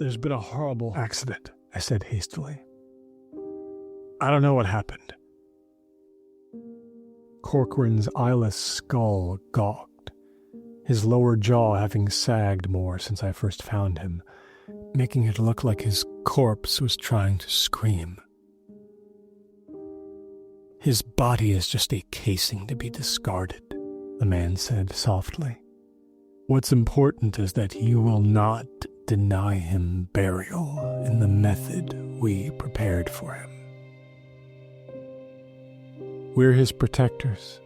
There's been a horrible accident, I said hastily. I don't know what happened. Corcoran's eyeless skull gawked, his lower jaw having sagged more since I first found him, making it look like his corpse was trying to scream. His body is just a casing to be discarded, the man said softly. What's important is that you will not deny him burial in the method we prepared for him. We're his protectors.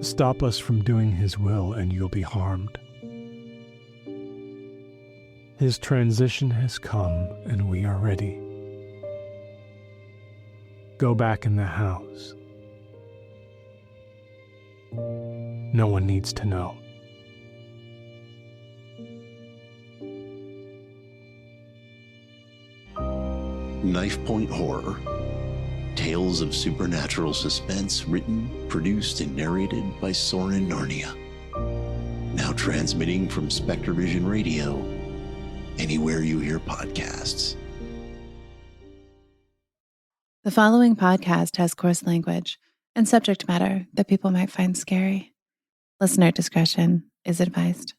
Stop us from doing his will and you'll be harmed. His transition has come and we are ready. Go back in the house. No one needs to know. Knife Point Horror. Tales of supernatural suspense written, produced, and narrated by Soren Narnia. Now transmitting from Spectre Vision Radio, anywhere you hear podcasts. The following podcast has coarse language and subject matter that people might find scary. Listener discretion is advised.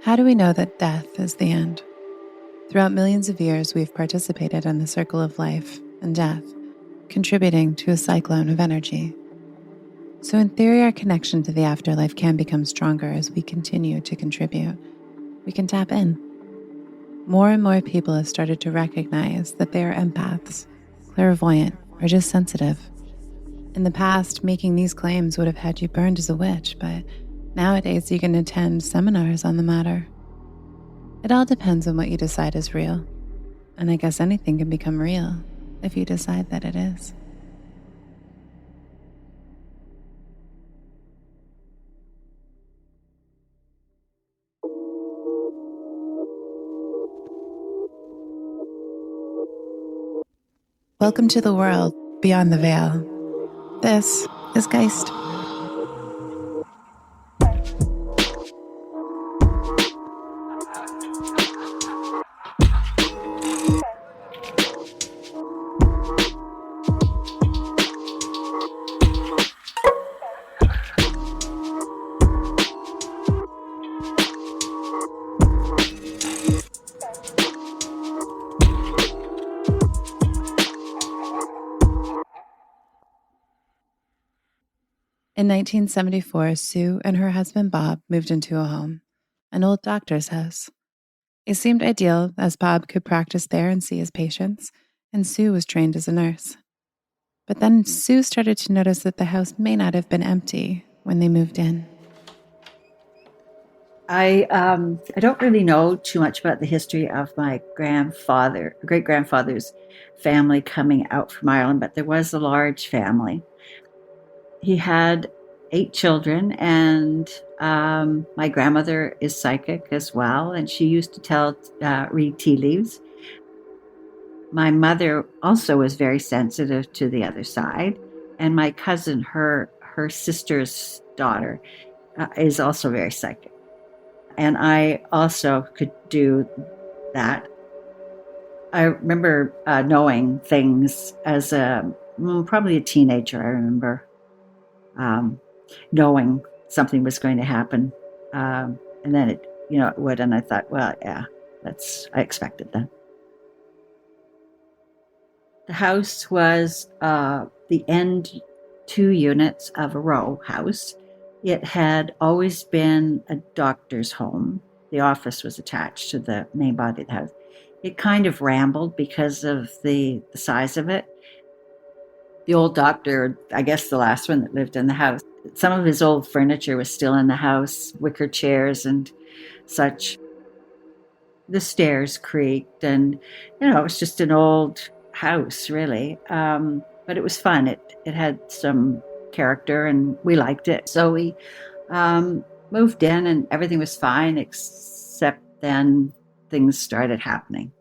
How do we know that death is the end? Throughout millions of years, we've participated in the circle of life and death, contributing to a cyclone of energy. So in theory, our connection to the afterlife can become stronger as we continue to contribute. We can tap in. More and more people have started to recognize that they are empaths, clairvoyant, or just sensitive. In the past, making these claims would have had you burned as a witch, but nowadays, you can attend seminars on the matter. It all depends on what you decide is real. And I guess anything can become real if you decide that it is. Welcome to the world beyond the veil. This is Geist. In 1974, Sue and her husband Bob moved into a home, an old doctor's house. It seemed ideal as Bob could practice there and see his patients, and Sue was trained as a nurse. But then Sue started to notice that the house may not have been empty when they moved in. I don't really know too much about the history of my great-grandfather's family coming out from Ireland, but there was a large family. He had 8 children, and my grandmother is psychic as well, and she used to read tea leaves. My mother also was very sensitive to the other side, and my cousin, her sister's daughter, is also very psychic. And I also could do that. I remember knowing things as probably a teenager. I remember knowing something was going to happen. And then it would. And I thought, well, yeah, I expected that. The house was the end 2 units of a row house. It had always been a doctor's home. The office was attached to the main body of the house. It kind of rambled because of the size of it. The old doctor, I guess the last one that lived in the house, some of his old furniture was still in the house, wicker chairs and such. The stairs creaked, and it was just an old house, really. But it was fun. It had some character, and we liked it. So we moved in, and everything was fine, except then things started happening.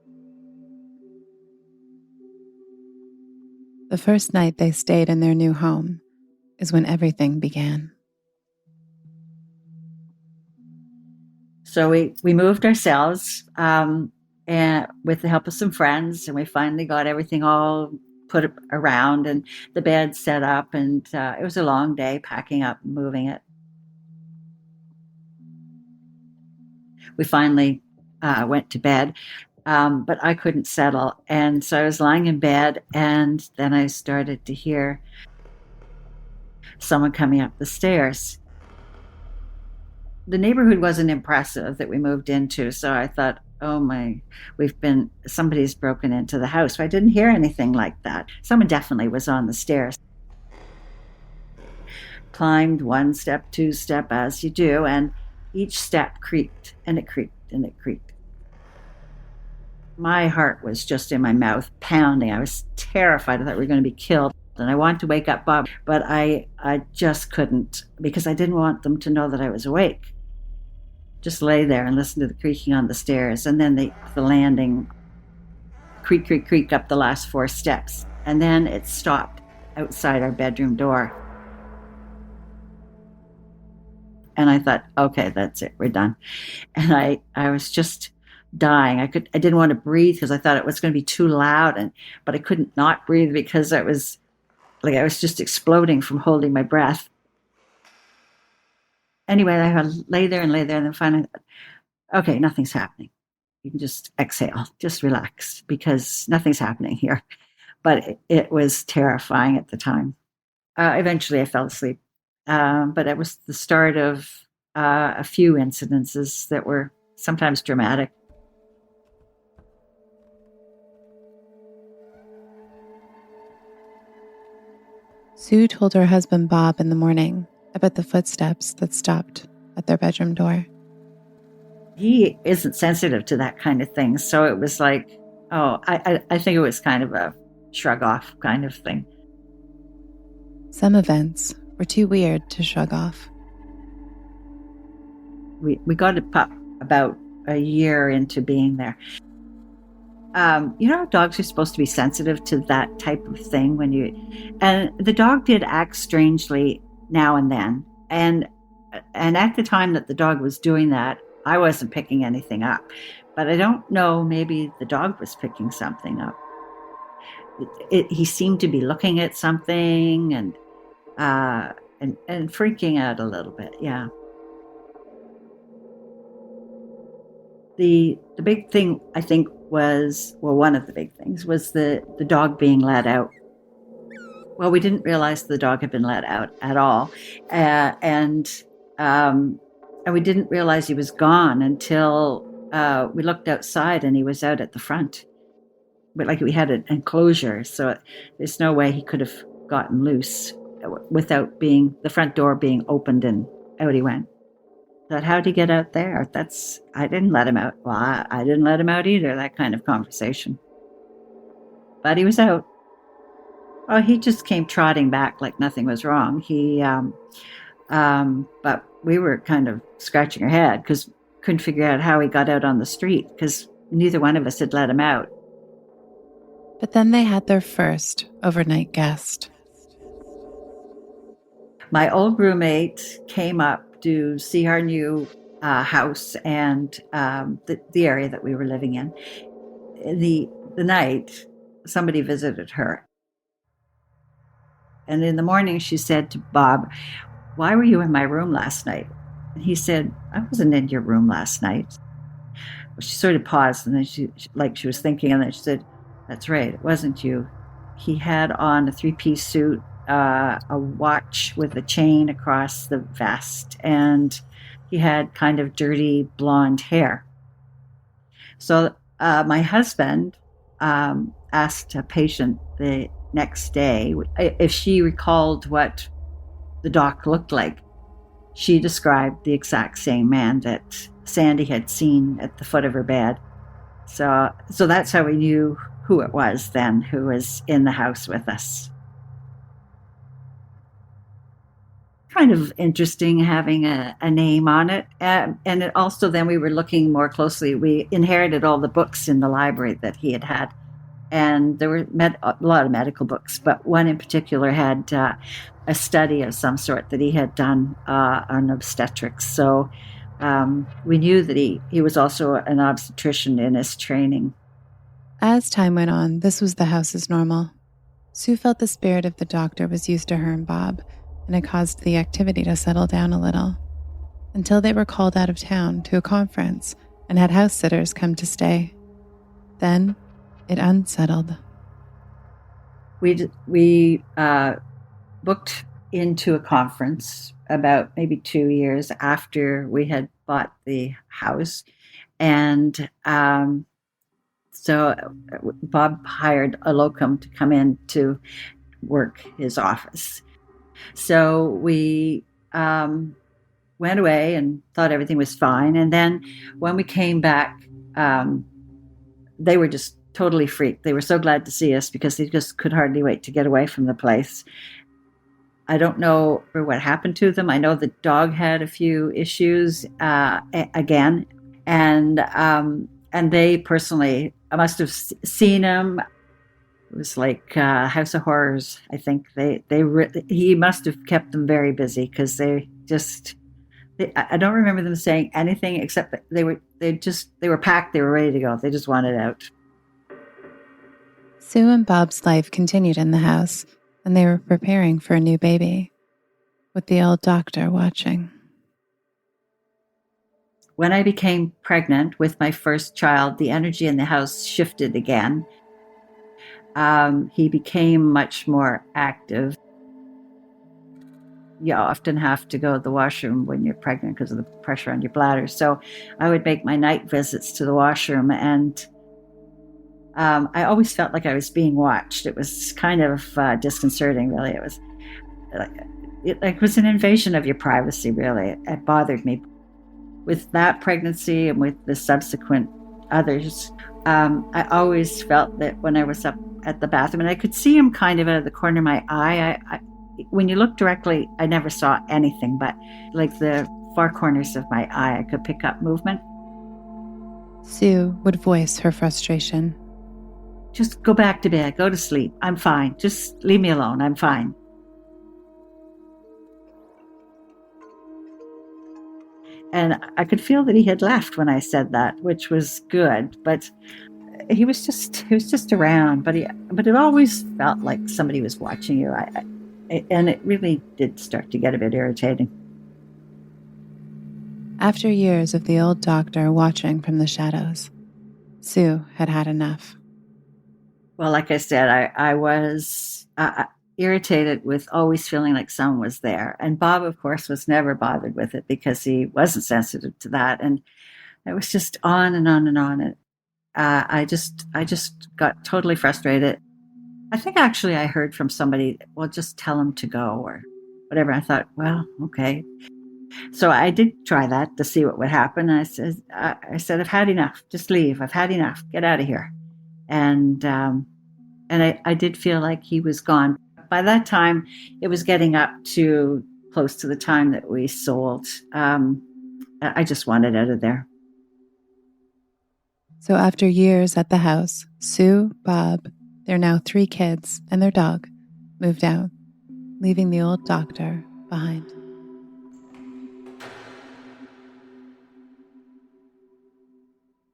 The first night they stayed in their new home, is when everything began. So we moved ourselves and with the help of some friends, and we finally got everything all put around and the bed set up, and it was a long day packing up and moving it. We finally went to bed, but I couldn't settle, and so I was lying in bed, and then I started to hear someone coming up the stairs. The neighborhood wasn't impressive that we moved into, so I thought, oh my, somebody's broken into the house. I didn't hear anything like that. Someone definitely was on the stairs. Climbed one step, two step, as you do, and each step creaked, and it creaked, and it creaked. My heart was just in my mouth, pounding. I was terrified. I thought we were going to be killed. And I wanted to wake up Bob, but I just couldn't, because I didn't want them to know that I was awake. Just lay there and listen to the creaking on the stairs, and then the landing, creak, creak, creak up the last 4 steps. And then it stopped outside our bedroom door. And I thought, okay, that's it, we're done. And I was just dying. I didn't want to breathe because I thought it was going to be too loud, but I couldn't not breathe because I was just exploding from holding my breath. Anyway, I lay there, and then finally, okay, nothing's happening. You can just exhale, just relax, because nothing's happening here. But it was terrifying at the time. Eventually, I fell asleep. But it was the start of a few incidences that were sometimes dramatic. Sue told her husband Bob in the morning about the footsteps that stopped at their bedroom door. He isn't sensitive to that kind of thing, so it was like, I think it was kind of a shrug off kind of thing. Some events were too weird to shrug off. We got a pup about a year into being there. Dogs are supposed to be sensitive to that type of thing and the dog did act strangely now and then. And at the time that the dog was doing that, I wasn't picking anything up, but I don't know, maybe the dog was picking something up. He seemed to be looking at something and freaking out a little bit. Yeah. The big thing, I think, one of the big things was the dog being let out. Well, we didn't realize the dog had been let out at all. And we didn't realize he was gone until we looked outside and he was out at the front. But we had an enclosure, so there's no way he could have gotten loose without the front door being opened, and out he went. But how'd he get out there? I didn't let him out. Well, I didn't let him out either, that kind of conversation. But he was out. Oh, he just came trotting back like nothing was wrong. But we were kind of scratching our head because couldn't figure out how he got out on the street because neither one of us had let him out. But then they had their first overnight guest. My old roommate came up to see our new house and the area that we were living in. The night, somebody visited her. And in the morning, she said to Bob, "Why were you in my room last night?" And he said, "I wasn't in your room last night." Well, she sort of paused, and then she was thinking, and then she said, "That's right, it wasn't you." He had on a 3-piece suit, a watch with a chain across the vest, and he had kind of dirty blonde hair. So my husband asked a patient the next day if she recalled what the doc looked like. She described the exact same man that Sandy had seen at the foot of her bed. So that's how we knew who it was then, who was in the house with us. Kind of interesting having a name on it. And it also, then we were looking more closely. We inherited all the books in the library that he had. And there were a lot of medical books, but one in particular had a study of some sort that he had done on obstetrics. So we knew that he was also an obstetrician in his training. As time went on, this was the house's normal. Sue felt the spirit of the doctor was used to her and Bob, and it caused the activity to settle down a little, until they were called out of town to a conference and had house sitters come to stay. Then it unsettled. We booked into a conference about maybe 2 years after we had bought the house. And so Bob hired a locum to come in to work his office. So we went away and thought everything was fine. And then when we came back, they were just totally freaked. They were so glad to see us because they just could hardly wait to get away from the place. I don't know what happened to them. I know the dog had a few issues again. And they personally, I must have seen him. It was like House of Horrors. I think he must have kept them very busy because I don't remember them saying anything except that they were packed. They were ready to go. They just wanted out. Sue and Bob's life continued in the house, and they were preparing for a new baby, with the old doctor watching. When I became pregnant with my first child, the energy in the house shifted again. He became much more active. You often have to go to the washroom when you're pregnant because of the pressure on your bladder. So I would make my night visits to the washroom, and I always felt like I was being watched. It was kind of disconcerting, really. It was it was an invasion of your privacy, really. It bothered me. With that pregnancy and with the subsequent others, I always felt that when I was up at the bathroom, and I could see him kind of out of the corner of my eye. When you look directly, I never saw anything, but like the far corners of my eye, I could pick up movement. Sue would voice her frustration. Just go back to bed, go to sleep. I'm fine. Just leave me alone. I'm fine. And I could feel that he had left when I said that, which was good, but he was just around, but it always felt like somebody was watching you. And it really did start to get a bit irritating. After years of the old doctor watching from the shadows, Sue had had enough. Well, like I said, I was irritated with always feeling like someone was there. And Bob, of course, was never bothered with it because he wasn't sensitive to that. And it was just on and on and on. And I just got totally frustrated. I think actually I heard from somebody, well, just tell him to go or whatever. I thought, well, okay. So I did try that to see what would happen. I said, I've had enough. Just leave. I've had enough. Get out of here. And I did feel like he was gone. By that time, it was getting up to close to the time that we sold. I just wanted out of there. So after years at the house, Sue, Bob, their now 3 kids, and their dog moved out, leaving the old doctor behind.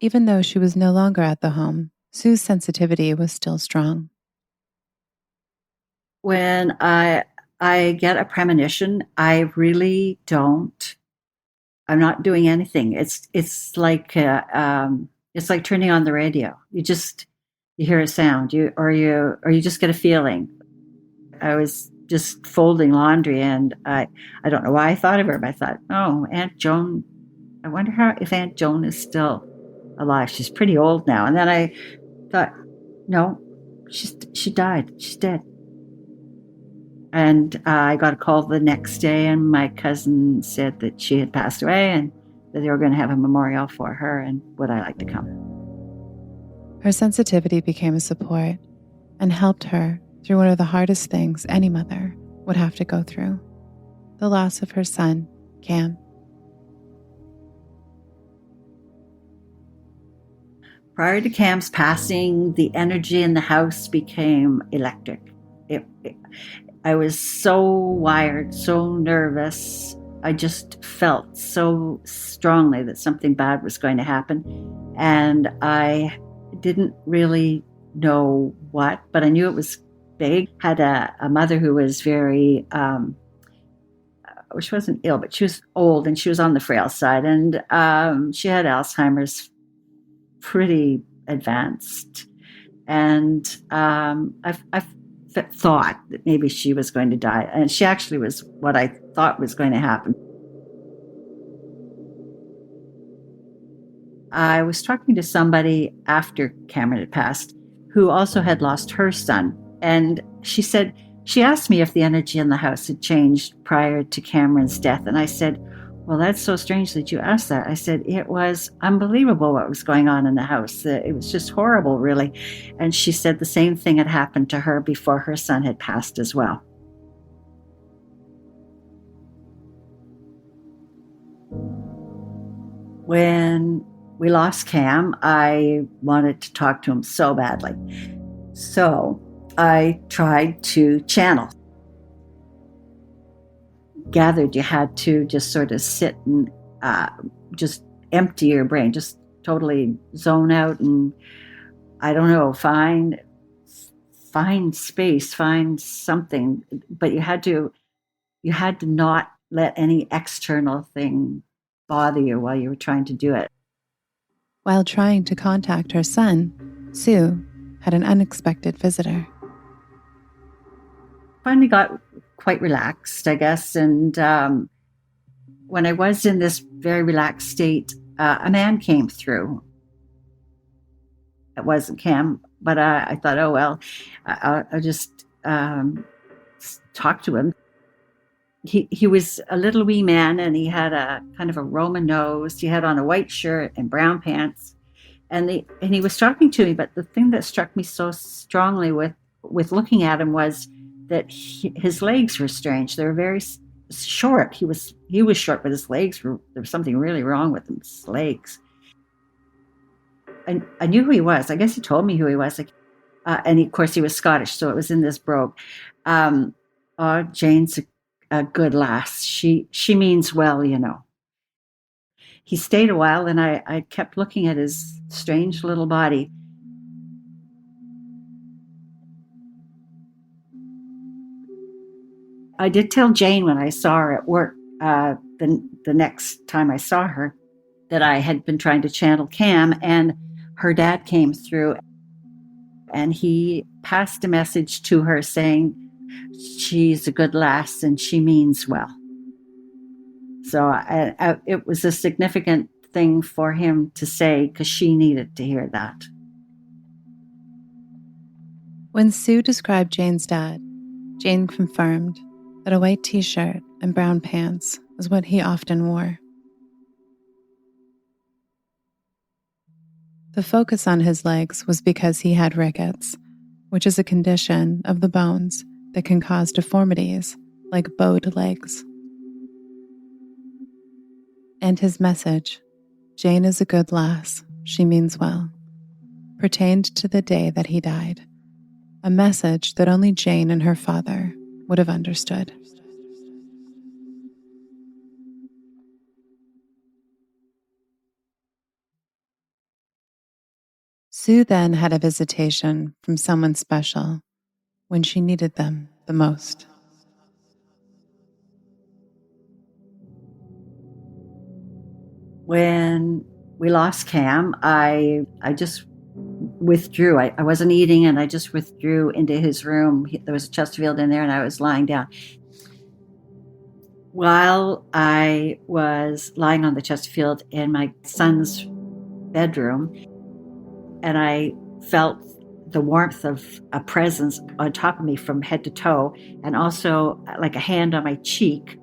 Even though she was no longer at the home, Sue's sensitivity was still strong. When I get a premonition, I'm not doing anything. It's like turning on the radio. You hear a sound, you just get a feeling. I was just folding laundry, and I don't know why I thought of her, but I thought, oh, Aunt Joan. I wonder if Aunt Joan is still alive. She's pretty old now. And then I thought, no, she died. She's dead. And I got a call the next day, and my cousin said that she had passed away and that they were going to have a memorial for her, and would I like to come? Her sensitivity became a support and helped her through one of the hardest things any mother would have to go through, the loss of her son, Cam. Prior to Cam's passing, the energy in the house became electric. I was so wired, so nervous. I just felt so strongly that something bad was going to happen. And I didn't really know what, but I knew it was big. Had a mother who was very, she wasn't ill, but she was old and she was on the frail side. And she had Alzheimer's pretty advanced. And I thought that maybe she was going to die. And she actually was what I thought was going to happen. I was talking to somebody after Cameron had passed who also had lost her son. And she asked me if the energy in the house had changed prior to Cameron's death. And I said, well, that's so strange that you asked that. I said, it was unbelievable what was going on in the house. It was just horrible, really. And she said the same thing had happened to her before her son had passed as well. When we lost Cam, I wanted to talk to him so badly. So I tried to channel. Gathered you had to just sort of sit and just empty your brain, just totally zone out and, I don't know, find space, find something. But you had to not let any external thing bother you while you were trying to do it. While trying to contact her son, Sue had an unexpected visitor. Finally got quite relaxed, I guess. And when I was in this very relaxed state, a man came through. It wasn't Cam, but I thought, oh, well, I'll just talk to him. He was a little wee man, and he had a kind of a Roman nose. He had on a white shirt and brown pants. And he was talking to me, but the thing that struck me so strongly with looking at him was that his legs were strange. They were very short. He was short, but his legs there was something really wrong with his legs. I knew who he was. I guess he told me who he was. And of course, he was Scottish, so it was in this brogue. Jane's a good lass. She means well, you know. He stayed a while, and I kept looking at his strange little body. I did tell Jane when I saw her at work the next time I saw her that I had been trying to channel Cam, and her dad came through and he passed a message to her saying she's a good lass and she means well. So it was a significant thing for him to say because she needed to hear that. When Sue described Jane's dad, Jane confirmed that a white t-shirt and brown pants was what he often wore. The focus on his legs was because he had rickets, which is a condition of the bones that can cause deformities like bowed legs. And his message, Jane is a good lass, she means well, pertained to the day that he died, a message that only Jane and her father would have understood. Sue then had a visitation from someone special when she needed them the most. When we lost Cam, I just withdrew. I wasn't eating, and I just withdrew into his room. There was a Chesterfield in there, and I was lying down. While I was lying on the Chesterfield in my son's bedroom, and I felt the warmth of a presence on top of me from head to toe, and also like a hand on my cheek.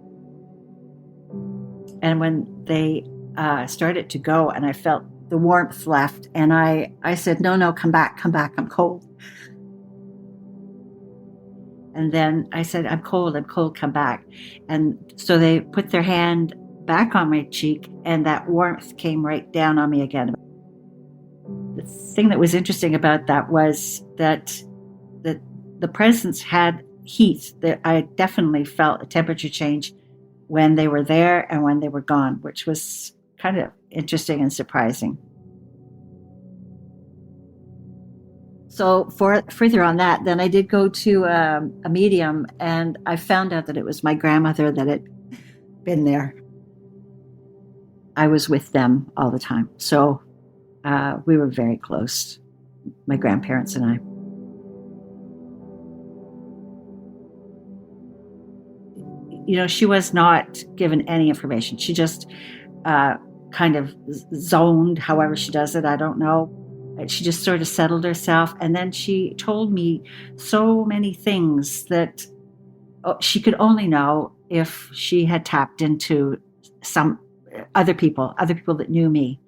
And when they started to go, and I felt the warmth left, and I said, no, come back, I'm cold. And then I said, I'm cold, come back. And so they put their hand back on my cheek, and that warmth came right down on me again. the thing that was interesting about that was that the presence had heat. That I definitely felt a temperature change when they were there and when they were gone, which was kind of interesting and surprising. So further on that, then I did go to a medium, and I found out that it was my grandmother that had been there. I was with them all the time. So we were very close, my grandparents and I. She was not given any information. She just kind of zoned, however she does it, I don't know. She just sort of settled herself. And then she told me so many things that she could only know if she had tapped into some other people that knew me.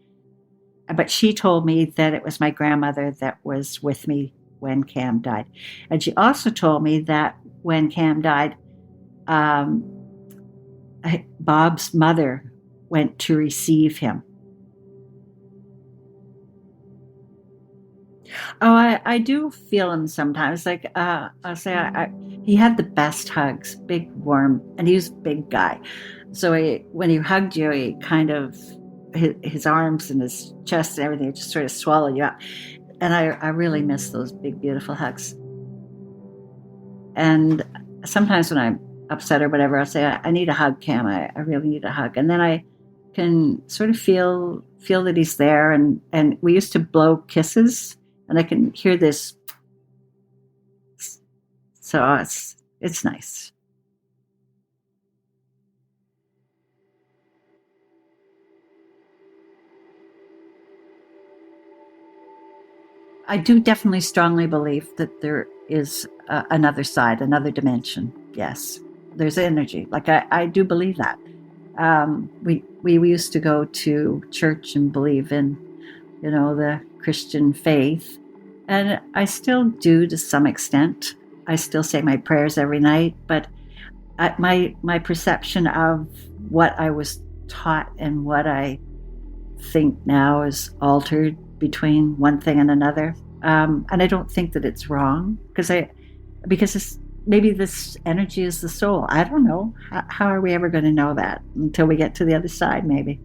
But she told me that it was my grandmother that was with me when Cam died. And she also told me that when Cam died, Bob's mother went to receive him. Oh, I do feel him sometimes. Like I'll say, he had the best hugs, big, warm, and he was a big guy. So when he hugged you, he kind of his arms and his chest and everything just sort of swallowed you up. And I really miss those big, beautiful hugs. And sometimes when I'm upset or whatever, I'll say, I need a hug, Cam. I really need a hug. And then I can sort of feel that he's there. And we used to blow kisses, and I can hear this. So it's nice. I do definitely strongly believe that there is another side, another dimension. Yes, there's energy. Like I do believe that. We used to go to church and believe in, the Christian faith, and I still do to some extent. I still say my prayers every night, but my perception of what I was taught and what I think now is altered between one thing and another. And I don't think that it's wrong because maybe this energy is the soul. I don't know. How are we ever going to know that until we get to the other side, maybe?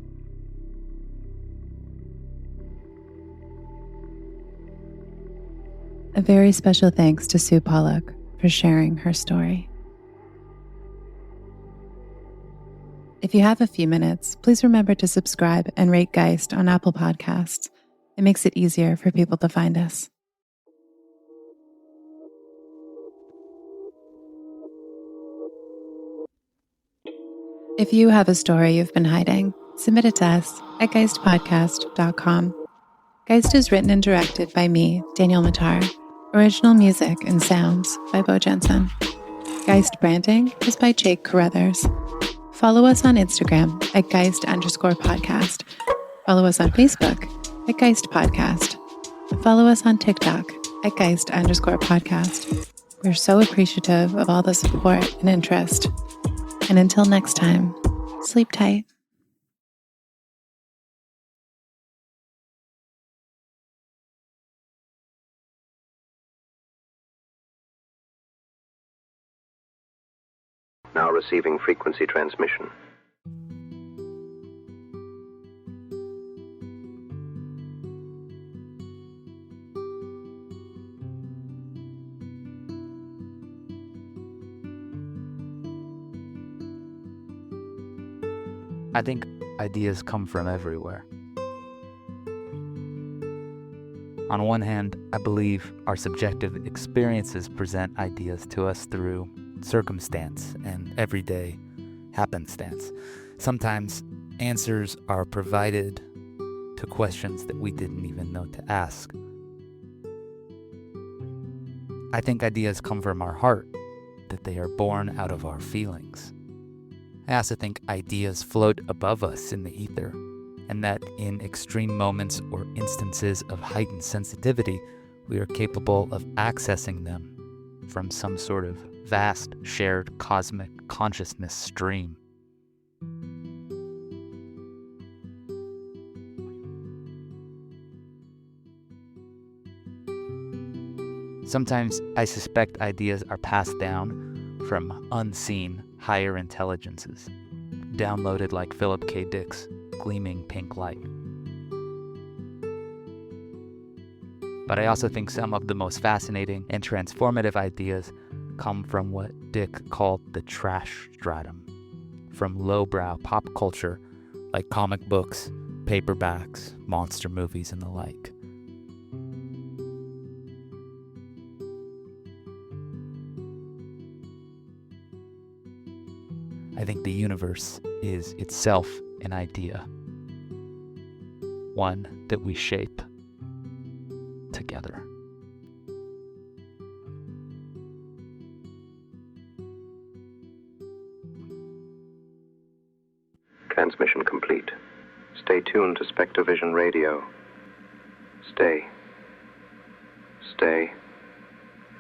A very special thanks to Sue Pollock for sharing her story. If you have a few minutes, please remember to subscribe and rate Geist on Apple Podcasts. It makes it easier for people to find us. If you have a story you've been hiding, submit it to us at geistpodcast.com. Geist is written and directed by me, Danielle Matar. Original music and sounds by Beau Jensen. Geist branding is by Jake Carruthers. Follow us on Instagram at Geist_podcast. Follow us on Facebook at Geist Podcast. And follow us on TikTok at Geist_podcast. We're so appreciative of all the support and interest. And until next time, sleep tight. Now receiving frequency transmission. I think ideas come from everywhere. On one hand, I believe our subjective experiences present ideas to us through circumstance and everyday happenstance. Sometimes answers are provided to questions that we didn't even know to ask. I think ideas come from our heart, that they are born out of our feelings. I also think ideas float above us in the ether, and that in extreme moments or instances of heightened sensitivity, we are capable of accessing them from some sort of vast, shared cosmic consciousness stream. Sometimes I suspect ideas are passed down from unseen higher intelligences, downloaded like Philip K. Dick's gleaming pink light. But I also think some of the most fascinating and transformative ideas come from what Dick called the trash stratum, from lowbrow pop culture like comic books, paperbacks, monster movies, and the like. I think the universe is itself an idea, one that we shape together. Transmission complete. Stay tuned to Spectrovision Radio. Stay.